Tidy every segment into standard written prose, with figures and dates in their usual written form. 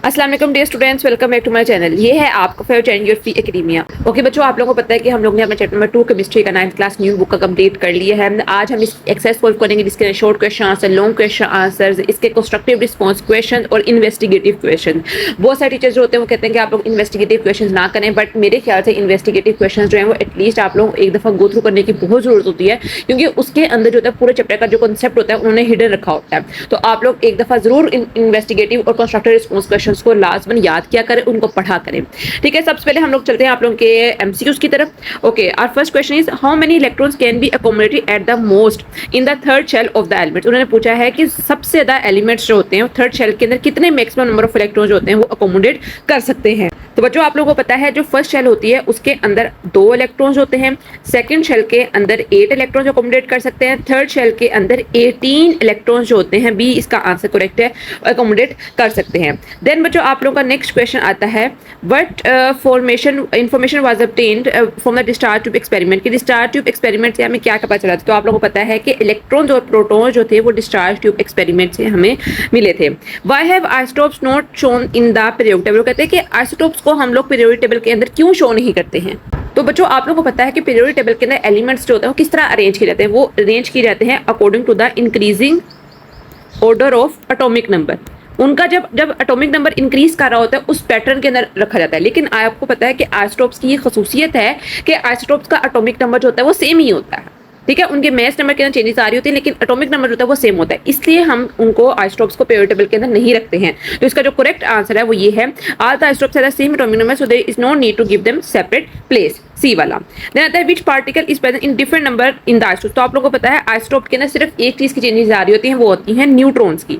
अस्सलाम वालेकुम dear students, welcome back to my channel. ये है आपका favourite channel Your Free Academia. Okay बच्चों, आप लोगों को पता है कि हम लोग ने अपना चैप्टर नंबर 2 केमिस्ट्री का 9th क्लास न्यू बुक का कंप्लीट कर लिया है। आज हम इस एक्सरसाइज सॉल्व करेंगे जिसके short question answer, long question answer, इसके कंस्ट्रक्टिव रिस्पॉन्स क्वेश्चन और इन्वेस्टिगेटिव क्वेश्चन। बहुत सारे टीचर्स जो होते हैं वो कहते हैं कि आप लोग इन्वेस्टिगेटिव क्वेश्चन ना करें, बट मेरे ख्याल से इन्वेस्टिगेटिव क्वेश्चन जो है वो एटलीस्ट आप लोग एक दफ़ा गो थ्रू करने की बहुत जरूरत होती है, क्योंकि उसके अंदर जो होता है पूरे चैप्टर का जो कॉन्सेप्ट होता है उन्होंने हिडन रखा होता है। तो आप लोग एक दफ़ा जरूर इन्वेस्टिगेटिव और कंस्ट्रक्टिव रिस्पॉन्स क्वेश्चन को लाजमन याद किया करें, उनको पढ़ा करें। ठीक है, सबसे पहले हम लोग चलते हैं आप लोगों के एमसीक्यूज की तरफ। Okay, our first question is how many electrons can be accommodated at the most in the third shell of the elements. उन्होंने पूछा है कि सबसे ज्यादा एलिमेंट्स जो होते हैं थर्ड शेल के अंदर कितने मैक्सिमम नंबर ऑफ इलेक्ट्रॉन्स जो होते हैं वो अकोमोडेट कर सकते हैं। तो बच्चों आप लोगों को पता है जो फर्स्ट शेल होती है उसके अंदर 2 इलेक्ट्रॉन्स होते हैं, सेकंड शेल के अंदर 8 इलेक्ट्रॉन्स अकोमोडेट कर सकते हैं, थर्ड शेल के अंदर 18 इलेक्ट्रॉन्स जो होते हैं, बी इसका आंसर करेक्ट है, अकोमोडेट कर सकते हैं। देन बच्चों आप लोगों का नेक्स्ट क्वेश्चन आता है what formation information was obtained from the discharge tube experiment. कि डिस्चार्ज ट्यूब एक्सपेरिमेंट से हमें क्या पता चला था। तो आप लोगों को पता है कि इलेक्ट्रॉन्स और प्रोटॉन्स जो थे वो डिस्चार्ज ट्यूब एक्सपेरिमेंट से हमें मिले थे। Why have isotopes not shown in the periodic table. कहते हैं कि आइसोटोप्स को हम लोग पीरियोडिक टेबल के अंदर क्यों शो नहीं करते हैं। तो बच्चों आप लोगों को पता है कि पीरियोडिक टेबल के अंदर एलिमेंट्स जो होते हैं वो किस तरह अरेंज किए जाते हैं। वो अरेंज किए जाते हैं according to the increasing order of atomic number. उनका जब एटॉमिक नंबर इंक्रीज कर रहा होता है उस पैटर्न के अंदर रखा जाता है। लेकिन आपको पता है कि आइसोटोप्स की ये खसूसियत है कि आइसोटोप्स का एटॉमिक नंबर जो होता है वो सेम ही होता है। ठीक है, उनके मैस नंबर के अंदर चेंजेस आ रही होती है लेकिन एटॉमिक नंबर होता है वो सेम होता है, इसलिए हम उनको आइसोटोप्स को पीरियोडिक टेबल के अंदर नहीं रखते हैं। तो इसका जो करेक्ट आंसर है वो ये है, all the isotopes have the same atomic number so there is no need to give them separate place, C वाला। देन आता है which particle is present in different number in the isotope. तो आप लोगों को पता है आइसोटोप के अंदर सिर्फ एक चीज की चेंजेस आ रही होती हैं, वो होती हैं न्यूट्रॉन्स की।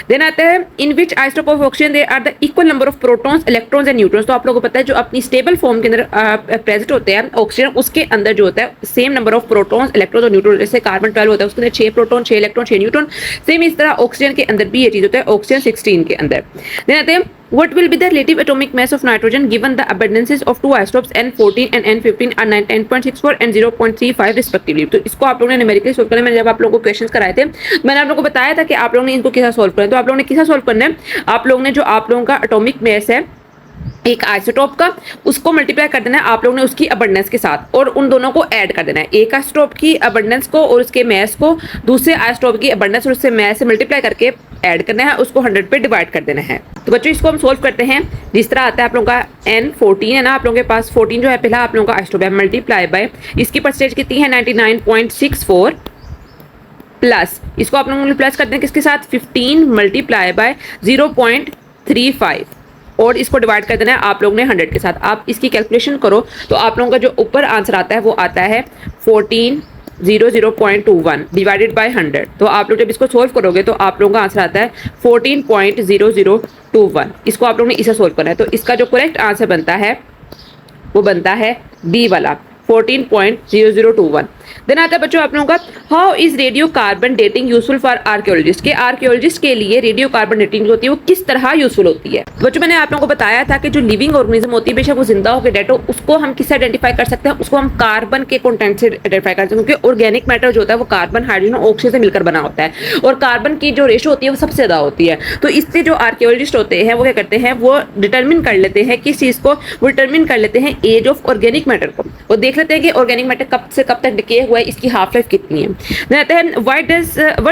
देन आता है in which isotope of oxygen there are the equal number of protons, electrons and neutrons. तो आप लोगों को पता है जो अपनी स्टेबल फॉर्म के अंदर प्रेजेंट होते हैं ऑक्सीजन, उसके अंदर जो होता है same number of protons, electrons और न्यूट्रॉन्स। जैसे कार्बन 12 होता है उसके अंदर 6 प्रोटॉन, 6 इलेक्ट्रॉन, 6 न्यूट्रॉन, सेम इस तरह ऑक्सीजन के अंदर भी ये चीज होता है, ऑक्सीजन 16 के अंदर। देन आते हैं what will be the relative atomic mass of nitrogen given the abundances of two isotopes N14 and N15 are 10.64 and 0.35 respectively। तो इसको आप लोगों ने न्यूमेरिकली सोल्व करना है। मैंने जब आप लोगों को क्वेश्चंस कराए थे मैंने आप लोगों को बताया था कि आप लोगों ने इनको किस सोल्व करना है। तो आप लोगों ने किस सोल्व करना है, आप लोगों ने जो आप लोगों का एटॉमिक मास है एक आइसोटोप का, उसको मल्टीप्लाई कर देना है आप लोगों ने उसकी अबंडेंस के साथ और उन दोनों को ऐड कर देना है। एक आइसोटोप की अबंडेंस को और उसके मास को दूसरे आइसोटोप की अबंडेंस और उससे मास से मल्टीप्लाई करके ऐड करना है, उसको 100 पे डिवाइड कर देना है। तो बच्चों इसको हम सोल्व करते हैं जिस तरह आता है। आप लोगों का N14 है ना, आप लोगों के पास 14 जो है पहला आप लोगों का आइसोटोप है, मल्टीप्लाई बाय इसकी परसेंटेज कितनी है 99.64 प्लस इसको आप लोगों ने प्लस करते हैं किसके साथ 15 मल्टीप्लाई बाय 0.35 और इसको डिवाइड कर देना है आप लोगों ने 100 के साथ। आप इसकी कैलकुलेशन करो तो आप लोगों का जो ऊपर आंसर आता है वो आता है 1400.21 डिवाइडेड बाय 100। तो आप लोग जब इसको सोल्व करोगे तो आप लोगों का आंसर आता है 14.0021। इसको आप लोगों ने इसे सोल्व करना है। तो इसका जो करेक्ट आंसर बनता है वो बनता है बी वाला 14.0021। देन आता है बच्चों आप लोगों का how is radio carbon dating useful for archaeologist. के आर्कियोलॉजिस्ट के लिए रेडियो कार्बन डेटिंग होती है वो किस तरह यूजफुल होती है। बच्चों मैंने आप लोगों को बताया था कि जो लिविंग ऑर्गेनिज्म होती है बेशक वो जिंदा हो के डेड हो, उसको हम किससे आइडेंटिफाई कर सकते हैं, उसको हम कार्बन के कंटेंट से आइडेंटिफाई कर सकते हैं, क्योंकि ऑर्गेनिक मैटर जो होता है वो कार्बन, हाइड्रोजन और ऑक्सीजन से मिलकर बना होता है और कार्बन की जो रेशो होती है वो सबसे ज्यादा होती है। तो इससे जो आर्कियोलॉजिस्ट होते हैं वो क्या करते हैं, वो डिटर्मिन कर लेते हैं किस चीज को, वो डिटर्मिन कर लेते हैं एज ऑफ ऑर्गेनिक मैटर को। वो देख लेते हैं कि ऑर्गेनिक मैटर कब से कब तक डिके हुआ है, इसकी हाफ लाइफ कितनी है। देन आता है what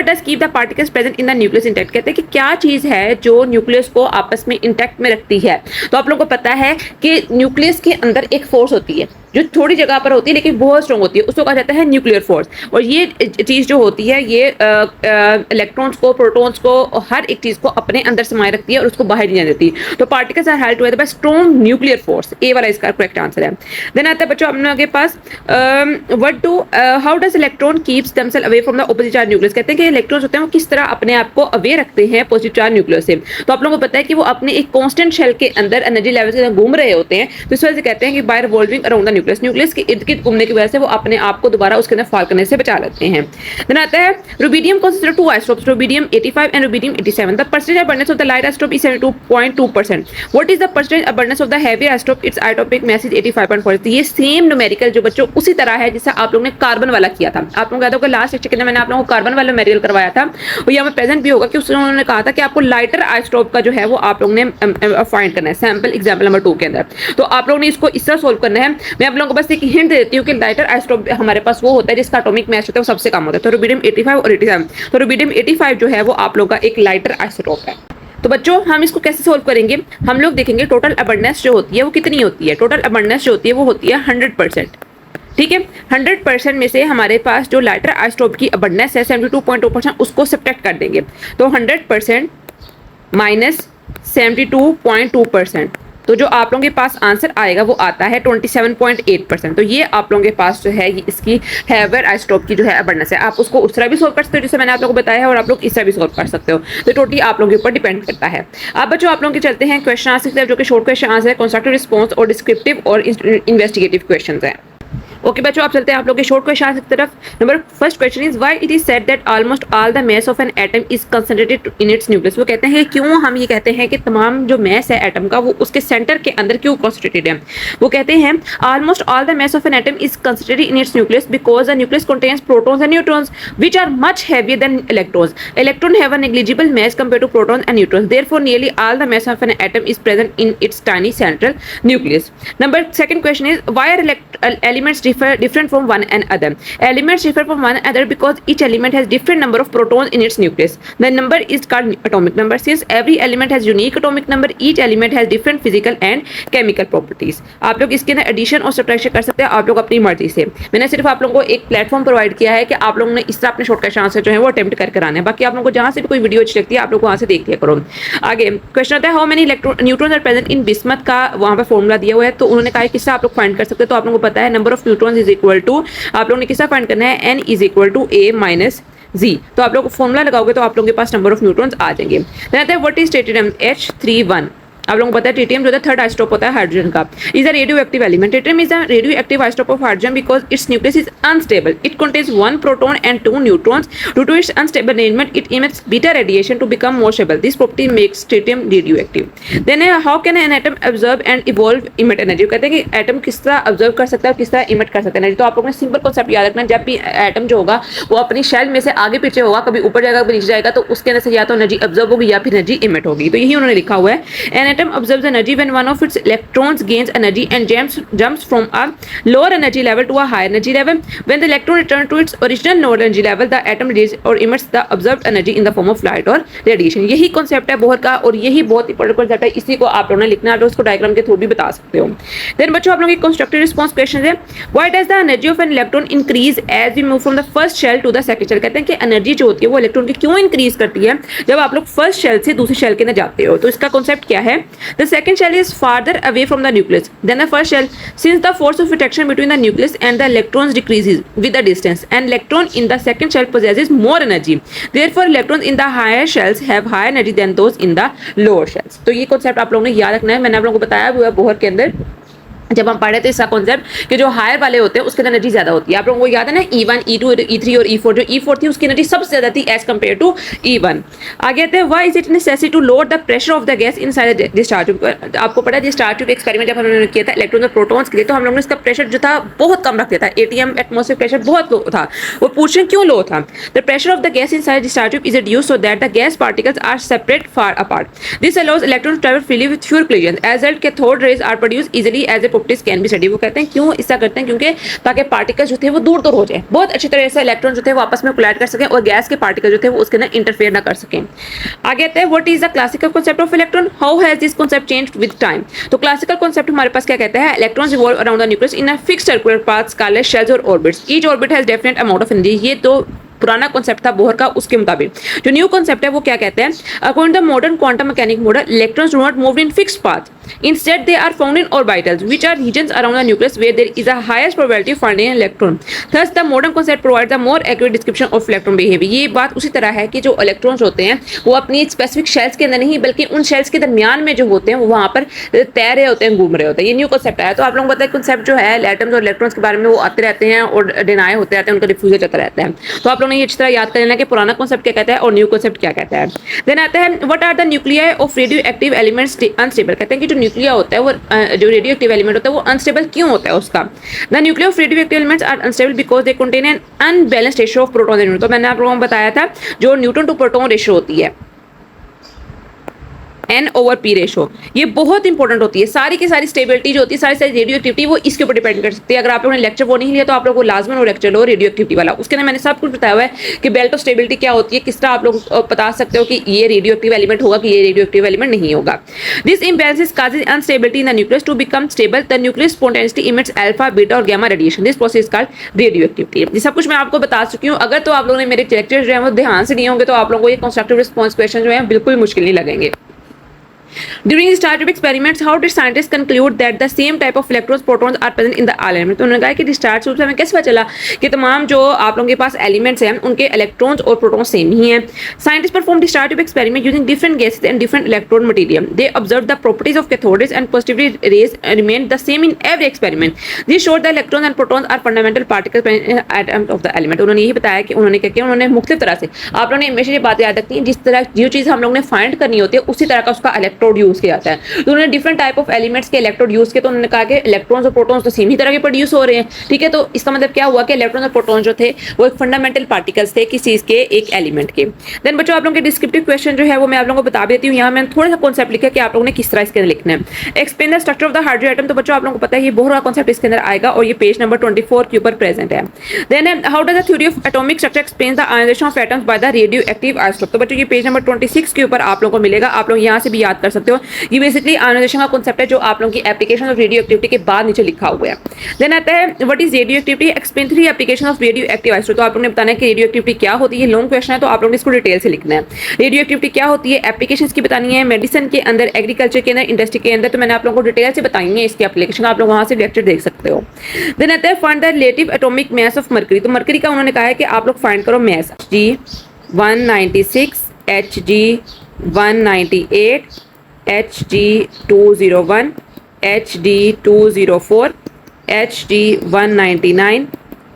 does keep the particles present in the nucleus intact. कहते हैं कि क्या चीज है जो न्यूक्लियस को आपस में इंटैक्ट में रखती है। तो आप लोगों को पता है कि न्यूक्लियस के अंदर एक फोर्स होती है जो थोड़ी जगह पर होती है लेकिन बहुत स्ट्रॉन्ग होती है, उसको कहा जाता है न्यूक्लियर फोर्स। और ये चीज जो होती है ये इलेक्ट्रॉन्स को, प्रोटॉन्स को, हर एक चीज को अपने अंदर समाये रखती है और उसको बाहर नहीं जाने देती। तो particles are held together by strong nuclear force, A वाला इसका करेक्ट आंसर है। देन आता है बच्चों हम लोगों के पास how does electron keeps themselves away from the opposite charge nucleus. कहते हैं कि इलेक्ट्रॉन्स होते हैं वो किस तरह अपने आप को अवे रखते हैं पॉजिटिव चार्ज न्यूक्लियस से। तो आप लोगों को पता है कि वो अपने एक कांस्टेंट शेल के अंदर एनर्जी लेवल के अंदर घूम रहे होते हैं। तो इस वजह से कहते हैं कि by revolving around the nucleus के इर्द गिर्द घूमने की वजह से वो अपने आप को दोबारा उसके अंदर फॉल करने से बचा लेते हैं। देन आता है rubidium consists of two isotopes, rubidium 85 and rubidium 87. The percentage abundance of the light isotope is 72.2%. What is the percentage abundance of the heavy isotope? Its atomic mass is 85.4. ये same numerical जो बच्चों उसी तरह है जिससे आप लोगों ने कार्बन वाला किया था। आप लोग याद होगा लास्ट लेक्चर के अंदर मैंने आप लोगों को कार्बन वाला मटेरियल करवाया था, और यहाँ पे प्रेजेंट भी होगा कि उसने उन्होंने कहा था कि आपको लाइटर आइसोटोप का जो है वो आप लोगों ने फाइंड करना है सैंपल एग्जाम्पल नंबर 2 के अंदर। तो आप लोगों ने इसको इस तरह सोल्व करना है। मैं आप लोगों को बस एक हिंट देती हूँ कि लाइटर आइसोटोप हमारे पास वो होता है जिसका एटॉमिक मास होता है वो सबसे कम होता है, तो रुबिडियम 85 और 87। तो रुबिडियम 85 जो है वो आप लोगों का एक लाइटर आइसोटोप है। तो बच्चों हम इसको कैसे सोल्व करेंगे, हम लोग देखेंगे टोटल अबंडेंस जो होती है वो कितनी होती है। टोटल अबंडेंस जो होती है वो होती है 100%। ठीक है, 100% में से हमारे पास जो लाइटर आइसोटोप की अबंडेंस है 72.2%, उसको सब्ट्रैक्ट कर देंगे। तो 100% माइनस 72.2%, तो जो आप लोगों के पास आंसर आएगा वो आता है 27.8%। तो ये आप लोगों के पास जो है ये इसकी हैवर आइसोटोप की जो है अबंडेंस है। आप उसको उस तरह भी सोल्व कर सकते हो जैसे मैंने आप लोगों को बताया है, और आप लोग इस तरह भी सोल्व कर सकते हो। तो टोटली आप लोगों के ऊपर डिपेंड करता है। अब बच्चों आप लोगों के चलते हैं क्वेश्चन आंसर की तरफ, जो कि शॉर्ट क्वेश्चन आंसर है, कंस्ट्रक्टिव रिस्पॉन्स और डिस्क्रिप्टिव और इन्वेस्टिगेटिव क्वेश्चन है। ओके बच्चों आप चलते हैं आप लोग के शॉर्ट क्वेश्चन की तरफ। Number first question is why it is said that almost all the mass of an atom is concentrated in its nucleus. वो कहते हैं क्यों हम ये कहते हैं कि तमाम जो मास है एटम का वो उसके सेंटर के अंदर क्यों कंसंट्रेटेड है। वो कहते हैं almost all the mass of an atom is concentrated in its nucleus because the nucleus contains protons and neutrons which are much heavier than electrons. Electron have a negligible mass compared to protons and neutrons, therefore nearly all the mass of an atom is present in its tiny central nucleus. Number second question is why are elements different from one another. Elements differ from one another because each element has different number of protons in its nucleus. The number is called atomic number. Since every element has unique atomic number, each element has different physical and chemical properties. आप लोग इसके अंदर addition और subtraction कर सकते हैं आप लोग अपनी मर्जी से। मैंने सिर्फ आप लोगों को एक प्लेटफॉर्म प्रोवाइड किया है कि आप लोगों ने इस तरह अपने शॉर्ट क्वेश्चन आंसर जो है वो अटेम्प्ट करके आना है। बाकी आप लोगों को जहां से भी कोई वीडियो अच्छी लगती है आप लोग वहां से देख लिया करो। आगे क्वेश्चन आता है how many neutrons are present in bismuth का वहां पर फॉर्मूला दिया हुआ है। तो उन्होंने कहा किससे आप लोग फाइंड कर सकते हैं। तो आप लोगों को पता है number of neutrons is equal to, आप लोगों ने किसका फाइंड करना है, n is equal to a minus Z. तो आप लोग फॉर्मूला लगाओगे तो आप लोगों के पास नंबर ऑफ न्यूट्रॉन्स आ जाएंगे। What is tritium H31। आप लोगों को पता है ट्रिटियम जो है थर्ड आइसोटोप होता है हाइड्रोजन का। Is a radio active element. Tritium is a radio active isotope of hydrogen because its nucleus is unstable. It contains 1 proton and 2 neutrons. Due to its unstable arrangement it emits beta radiation to become more stable. This property makes tritium radio active. Then how can an atom observe and evolve emit energy. कहते हैं कि atom किस तरह observe कर सकता है और किस तरह इमिट कर सकता है एनर्जी। तो आप लोगों ने सिंपल कॉन्सेप्ट याद रखना, जब भी एटम जो होगा वो अपनी शेल में से आगे पीछे होगा, कभी ऊपर जाएगा कभी नीचे जाएगा, तो उसके अंदर से या तो एनर्जी ऑब्जर्व होगी या फिर एनर्जी इमिट होगी। तो यही उन्होंने लिखा हुआ है। An atom observes energy when one of its electrons gains energy and jumps from a lower energy level to a higher energy level. When the electron returns to its original lower energy level, the atom releases or emits the observed energy in the form of light or radiation. यही concept है Bohr का और यही बहुत important concept है। इसी को आप लोगों ने लिखना है, उसको डायग्राम के थ्रू भी बता सकते हो। देन बच्चों आप लोगों की कंस्ट्रक्टिव रिस्पांस क्वेश्चन है why does the energy of an electron increase as we move from the first shell to the second shell. कहते हैं कि एनर्जी जो होती है वो इलेक्ट्रॉन की क्यों इंक्रीज करती है जब आप लोग फर्स्ट शेल से दूसरी शेल के अंदर जाते हो। तो इसका कॉन्सेप्ट क्या है, the second shell is farther away from the nucleus than the first shell, since the force of attraction between the nucleus and the electrons decreases with the distance. An electron in the second shell possesses more energy. Therefore, electrons in the higher shells have higher energy than those in the lower shells. तो ये concept आप लोगों ने याद रखना है। मैंने आप लोगों को बताया हुआ है बोहर के अंदर जब हम पढ़े थे इसका कॉन्सेप्ट कि जो हायर वाले होते हैं उसके अंदर एनर्जी ज्यादा होती है। आप लोगों को याद है ना E1, E2, E3 और E4। जो E4 थी उसकी एनर्जी सबसे ज्यादा थी एज कम्पेयर टू E1। आगे आते हैं why is it necessary to lower the pressure of the gas inside discharge tube. आपको पता है डिस्चार्ज ट्यूब एक्सपेरिमेंट जब हमने किया था इलेक्ट्रॉन और प्रोटॉन्स के लिए, तो हम लोगों ने इसका प्रेशर जो था बहुत कम रख दिया था। ATM एटमॉस्फेरिक प्रेशर बहुत लो था। वो पूछ रहे हैं क्यों लो था। The pressure of the gas inside discharge tube is reduced so that the gas particles are separate far apart. This allows electron to travel freely with fewer collision. As result cathode rays are produced easily as a properties can be studied. कहते हैं क्यों ऐसा करते हैं, क्योंकि ताकि particles जो थे वो दूर दूर हो जाए, बहुत अच्छी तरह से इलेक्ट्रॉन जो थे वो आपस में कोलाइड कर सकें और गैस के पार्टिकल जो थे वो उसके अंदर इंटरफेयर ना कर सकें। आगे आते हैं what is the classical concept of electron, how has this concept changed with time. तो क्लासिकल कांसेप्ट हमारे पास क्या कहता है, electrons revolve around the nucleus in a fixed circular paths called shells और orbits. Each orbit has definite amount of energy. ये तो पुराना कॉन्सेप्ट था बोहर का, उसके मुताबिक जो न्यू कॉन्सेप्ट है वो क्या कहते हैं, according to the modern quantum mechanic model electrons do not move in fixed path, instead they are found in orbitals which are regions around the nucleus where there is a highest probability of finding an electron. Thus the modern concept provides a more accurate description of electron behavior. ये बात उसी तरह है कि जो electrons होते हैं वो अपनी स्पेसिफिक शेल्स के अंदर नहीं बल्कि उन शेल्स के दरमियान में जो होते हैं वो वहाँ पर तैर रहे होते हैं, घूम रहे होते हैं। ये न्यू कॉन्सेप्ट है। तो आप लोगों को पता है कॉन्सेप्ट जो है एटम्स और इलेक्ट्रॉन्स के बारे में वो आते रहते हैं और डिनाई होते रहते हैं, उनका डिफ्यूजन चलता रहता है। तो आप लोगों ने ये अच्छी तरह याद कर लेना कि पुराना कॉन्सेप्ट क्या कहता है और न्यू कॉन्सेप्ट क्या कहता है। देन आता है what are the nuclei of radio active elements unstable. कहते हैं कि जो न्यूक्लिया होता है वो जो रेडियो एक्टिव एलिमेंट होता है वो अनस्टेबल क्यों होता है उसका? The nuclei of radio active elements are unstable because they contain an unbalanced ratio of proton and neutron. तो मैंने आप लोगों को बताया था जो न्यूट्रॉन टू प्रोटॉन रेशियो होती है N/P रेशो, ये बहुत इंपॉर्टेंट होती है। सारी की सारी स्टेबिलिटी जो होती है, सारी रेडियो एक्टिविटी वो इसके ऊपर डिपेंड कर सकती है। अगर आप लोगों ने लेक्चर वो नहीं लिया तो आप लोगों को लाजमन वो लेक्चर लो रेडियो एक्टिविटी वाला, उसके अंदर मैंने सब कुछ बताया हुआ है कि बेल्ट ऑफ स्टेबिलिटी क्या होती है, किस तरह आप लोग बता सकते हो कि ये रेडियो एक्टिव एलिमेंट होगा कि ये रेडियो एक्टिव एलिमेंट नहीं होगा। This imbalance causes instability in the nucleus to become stable. The nucleus spontaneously emits alpha, beta और gamma radiation. This process called radio activity. ये सब कुछ मैं आपको बता चुकी हूँ। अगर तो आप लोगों ने मेरे लेक्चर जो है वो ध्यान से दिए होंगे तो आप लोगों को ये कंस्ट्रक्टिव रिस्पॉन्स क्वेश्चन जो है बिल्कुल मुश्किल नहीं लगेंगे। During the start of experiments, how did scientists conclude that the same type of electrons, protons are present in the element? तो उन्होंने कहा कि डिस्चार्ज रूप से हमें कैसे पता चला कि तमाम जो आप लोगों के पास एलिमेंट्स हैं उनके इलेक्ट्रॉन्स और प्रोटॉन्स सेम ही हैं। Scientists performed discharge of experiment using different gases and different electrode material. They observed the properties of cathodes and positivity rays remained the same in every experiment. This showed the electrons and protons are fundamental particles in atom of the element. उन्होंने यही बताया कि उन्होंने क्या किया, उन्होंने मुख्तलिफ तरह से, आप लोगों ने हमेशा ये बात याद रखनी है, जिस तरह जो चीज़ हम लोगों ने फाइंड करनी होती है उसी तरह का उसका इलेक्ट्रोड यूज किया जाता है। तो उन्होंने डिफरेंट टाइप ऑफ एलिमेंट्स के इलेक्ट्रोड यूज किए, तो उन्होंने कहा कि इलेक्ट्रॉन्स और प्रोटॉन्स तो सेम ही तरह के प्रोड्यूस हो रहे हैं, ठीक है। तो इसका मतलब क्या हुआ कि इलेक्ट्रॉन्स और प्रोटॉन्स जो थे वो एक फंडामेंटल पार्टिकल्स थे किस चीज के, एक एलिमेंट के। देन बच्चों आप लोगों के डिस्क्रिप्टिव क्वेश्चन जो है वो मैं आप लोगों को बता देती हूँ। यहाँ मैंने थोड़ा सा कॉन्सेप्ट लिखा कि आप लोगों ने किस तरह इसके अंदर लिखना है। Explain the structure of the hydrogen atom. तो बच्चों आप लोगों को पता है ये बहुत बड़ा कॉन्सेप्ट इसके अंदर आएगा और ये पेज नंबर 24 के ऊपर प्रेजेंट है। Then how does the theory of atomic structure explain the ionization of atoms by the radio active isotope. तो बच्चों ये पेज नंबर 26 के ऊपर आप लोगों को मिलेगा, आप लोग यहाँ से भी याद कर सकते हो। ये बेसिकली आयोनाइजेशन का कॉन्सेप्ट है जो आप लोगों की एप्लीकेशन ऑफ रेडियो एक्टिविटी के बाद नीचे लिखा हुआ है। देन आता है what is radio activity, explain 3 application of radio active isotope. तो आप लोगों ने बताना है कि रेडियो एक्टिविटी क्या होती है, लॉन्ग क्वेश्चन है तो आप लोगों ने इसको डिटेल से लिखना है। रेडियो एक्टिविटी क्या होती है, एप्लीकेशंस की बतानी है, मेडिसिन के अंदर, एग्रीकल्चर के अंदर, इंडस्ट्री के अंदर। तो मैंने आप लोगों को डिटेल से बताई है इसकी एप्लीकेशन, आप लोग वहां से लेक्चर देख सकते हो। देन आता है find the relative atomic mass of mercury. तो मरकरी का उन्होंने कहा है कि आप लोग फाइंड करो मास, G196, Hg198, Hg201, Hd204, Hg199,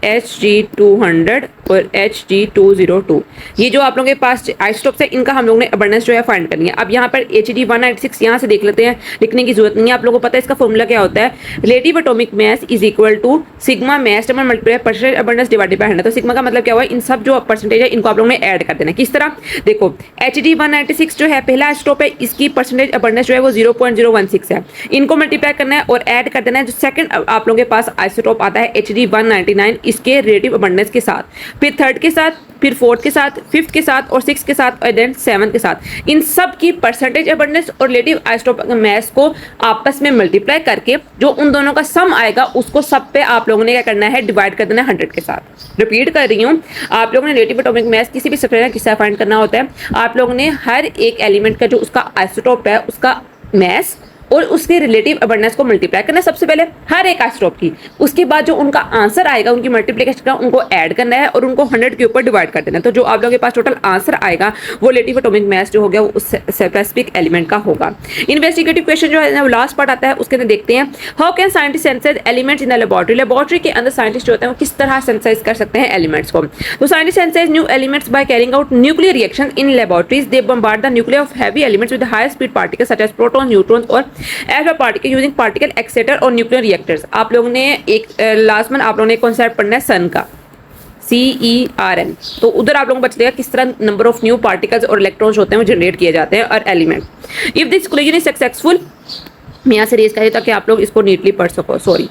Hg200 और Hg202। ये जो आप लोगों के पास आइसोटोप्स है इनका हम लोगों ने अबंडेंस जो है फाइंड करनी है। अब यहाँ पर Hd196 यहाँ से देख लेते हैं, लिखने की जरूरत नहीं है, आप लोगों को पता है इसका फॉर्मूला क्या होता है। Relative atomic mass is equal to sigma mass number multiply percentage abundance divided by 100। तो सिग्मा का मतलब क्या हुआ, इन सब जो परसेंटेज है इनको आप लोगों ने ऐड कर देना है। किस तरह देखो, Hd196 जो है पहला आइसोटोप है, इसकी परसेंटेज अबंडेंस जो है वो 0.016 है, इनको मल्टीप्लाई करना है और ऐड कर देना है जो सेकंड आप लोगों के पास आइसोटोप आता है Hd199 इसके रिलेटिव अबंडेंस के साथ, फिर थर्ड के साथ, फिर फोर्थ के साथ, फिफ्थ के साथ और सिक्स के साथ और देन सेवन के साथ। इन सब की परसेंटेज अबंडेंस और रिलेटिव आइसोटोप मास को आपस में मल्टीप्लाई करके जो उन दोनों का सम आएगा उसको सब पे आप लोगों ने क्या करना है, डिवाइड कर देना है 100 के साथ। रिपीट कर रही हूँ, आप लोगों ने रिलेटिव एटॉमिक मास किसी भी स्ट्रक्चर का किससे फाइंड करना होता है, आप लोगों ने हर एक एलिमेंट का जो उसका आइसोटोप है उसका मास और उसके रिलेटिव अबंडेंस को मल्टीप्लाई करना है सबसे पहले हर एक आइसोटोप की। उसके बाद जो उनका आंसर आएगा उनकी मल्टीप्लिकेशन का उनको ऐड करना है और उनको 100 के ऊपर डिवाइड कर देना है। तो जो आप लोगों के पास टोटल आंसर आएगा वो रिलेटिव एटॉमिक मास जो हो गया वो उस स्पेसिफिक एलिमेंट का होगा। इन्वेस्टिगेटिव क्वेश्चन जो है वो लास्ट पार्ट आता है, उसके अंदर देखते हैं how can scientist synthesize elements in the laboratory. Laboratory के अंदर साइंटिस्ट जो होते हैं वो किस तरह सेंसाइज कर सकते हैं एलिमेंट्स को। तो scientist synthesize new elements by carrying out nuclear reaction in laboratories. They bombard the nuclear of heavy elements with high speed particles such as proton, neutrons और alpha particle using particle accelerator और nuclear reactors. आप लोगों ने एक last में आप लोगों ने कॉन्सेप्ट पढ़ना है सन का, CERN। तो उधर आप लोगों को बच जाएगा किस तरह नंबर ऑफ न्यू पार्टिकल्स और इलेक्ट्रॉन्स होते हैं वो जनरेट किए जाते हैं और element. If this collision is successful, मैं यहाँ से रेज करिए ताकि आप लोग इसको नीटली पढ़ सको। Sorry,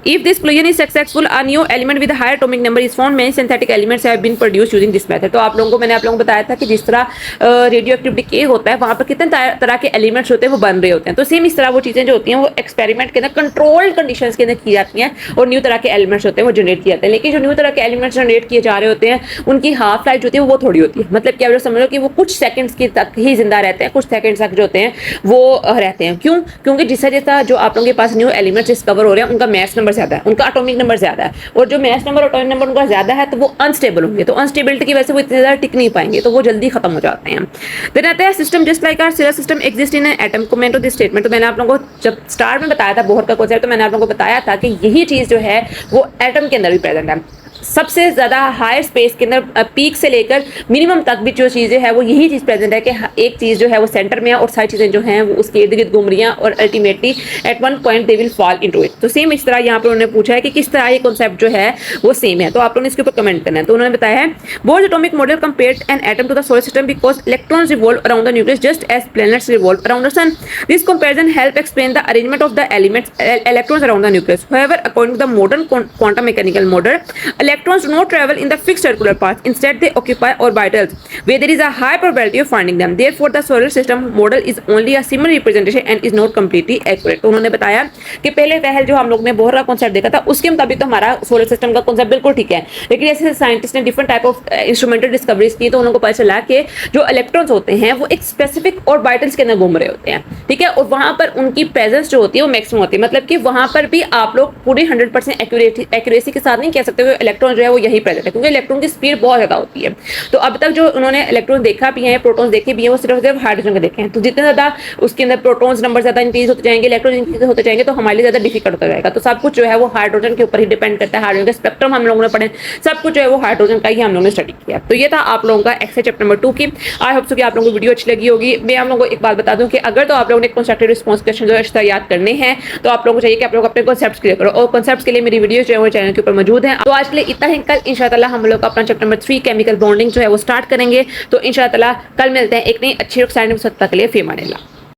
if this collision is successful, a new element with a higher atomic number is found. Many synthetic elements have been produced using this method. तो आप लोगों को मैंने आप लोगों को बताया था कि जिस तरह रेडियो एक्टिव डिके होता है वहाँ पर कितने तरह के एलिमेंट्स होते हैं वो बन रहे होते हैं। तो सेम इस तरह वो चीज़ें जो होती हैं वो एक्सपेरिमेंट के अंदर कंट्रोल्ड कंडीशंस के अंदर की जाती हैं और न्यू तरह के एलिमेंट्स होते हैं वो जनरेट किए जाते हैं। लेकिन जो न्यू तरह के एलिमेंट्स जनरेट किए जा रहे होते हैं उनकी हाफ लाइफ जो होती है वो थोड़ी होती है। मतलब क्या समझ लो कि वो कुछ सेकंड्स की तक ही जिंदा रहते हैं, कुछ सेकंड्स तक जो होते हैं वो रहते हैं। क्यों? क्योंकि जिस जैसा जो आप लोगों के पास न्यू एलिमेंट्स डिस्कवर हो रहे हैं उनका मास नंबर ज़्यादा है, उनका एटॉमिक नंबर ज्यादा है, और जो मास नंबर और एटॉमिक नंबर उनका ज्यादा है तो वो अनस्टेबल होंगे। तो अनस्टेबिलिटी की वजह से वो इतने ज्यादा टिक नहीं पाएंगे, तो वो जल्दी खत्म हो जाते हैं। देन आता है system just like our solar system exist in an atom. Comment of this statement. तो मैंने आप लोगों को जब स्टार्ट में बताया था बोहर का कॉन्सेप्ट, तो मैंने आप लोगों को बताया था कि यही चीज जो है वो एटम के अंदर भी प्रेजेंट है। सबसे ज़्यादा हायर स्पेस के अंदर पीक से लेकर मिनिमम तक भी जो चीज़ें है वो यही चीज़ प्रेजेंट है कि एक चीज़ जो है वो सेंटर में है और सारी चीज़ें जो हैं वो उसके इर्द गिर्द घूम रही हैं और ultimately at one point they will fall into it. तो सेम इस तरह यहाँ पर उन्होंने पूछा है कि किस तरह ये कॉन्सेप्ट जो है वो सेम है, तो आप लोगों ने इसके ऊपर कमेंट करना है। तो उन्होंने बताया है Bohr atomic model compared an atom to the solar system because electrons revolve around the nucleus just as planets revolve around the sun. This comparison help explain the arrangement of the elements electrons around the nucleus. However, according to the modern quantum mechanical model, electrons do not travel in the fixed circular path. Instead, they occupy orbitals where there is a high probability of finding them. Therefore, the solar system model is only a similar representation and is not completely accurate. तो उन्होंने बताया कि पहले पहल जो हम लोग ने बोहर का कॉन्सेप्ट देखा था उसके मुताबिक तो हमारा सोलर सिस्टम का कॉन्सेप्ट बिल्कुल ठीक है, लेकिन ऐसे साइंटिस्ट ने different type of instrumental discoveries की तो उनको पता चला कि जो इलेक्ट्रॉन्स होते हैं वो एक स्पेसिफिक ऑर्बिटल्स के अंदर घूम रहे होते हैं, ठीक है, और वहां पर उनकी प्रेजेंस जो होती है वो मैक्सिमम होती है। मतलब कि वहां पर भी आप लोग पूरी 100% एक्यूरेसी के साथ नहीं कह सकते कि इलेक्ट्रॉन जो है वो यही प्रेजेंट है, क्योंकि इलेक्ट्रॉन की स्पीड बहुत ज़्यादा होती है। तो अब तक जो उन्होंने इलेक्ट्रॉन देखा भी है, प्रोटॉन्स देखे भी हैं, वो सिर्फ हाइड्रोजन के देखे हैं। तो जितने ज़्यादा उसके अंदर प्रोटॉन्स नंबर ज़्यादा इंक्रीज होते जाएंगे, इलेक्ट्रॉन इंक्रीज होते जाएंगे, तो हमारे लिए ज़्यादा डिफिकल्ट होता जाएगा। तो सब कुछ जो है वो हाइड्रोजन के ऊपर ही डिपेंड करता है। हाइड्रोजन का स्पेक्ट्रम हम लोगों ने पढ़े, सब कुछ जो है वो हाइड्रोजन का ही हम लोगों ने स्टडी किया। तो ये था आप लोगों का एक्सरसाइज चैप्टर नंबर 2 की। आई होप सो कि आप लोगों को वीडियो अच्छी लगी होगी। मैं आप लोगों को एक बात बता दूं कि अगर तो आप लोगों ने कंस्ट्रक्टिव रिस्पांस क्वेश्चन जो है याद करने हैं तो आप लोगों को चाहिए कि आप लोग अपने कॉन्सेप्ट्स क्लियर करो, और कॉन्सेप्ट्स के लिए मेरी वीडियो जो है वो चैनल के ऊपर मौजूद है। तो आज के लिए इतना ही। कल इंशाल्लाह हम लोग अपना चैप्टर नंबर 3 केमिकल बॉन्डिंग जो है वो स्टार्ट करेंगे। तो इंशाल्लाह कल मिलते हैं एक नई अच्छी एक्साइटिंग सत्ता के लिए। फी अमान अल्लाह।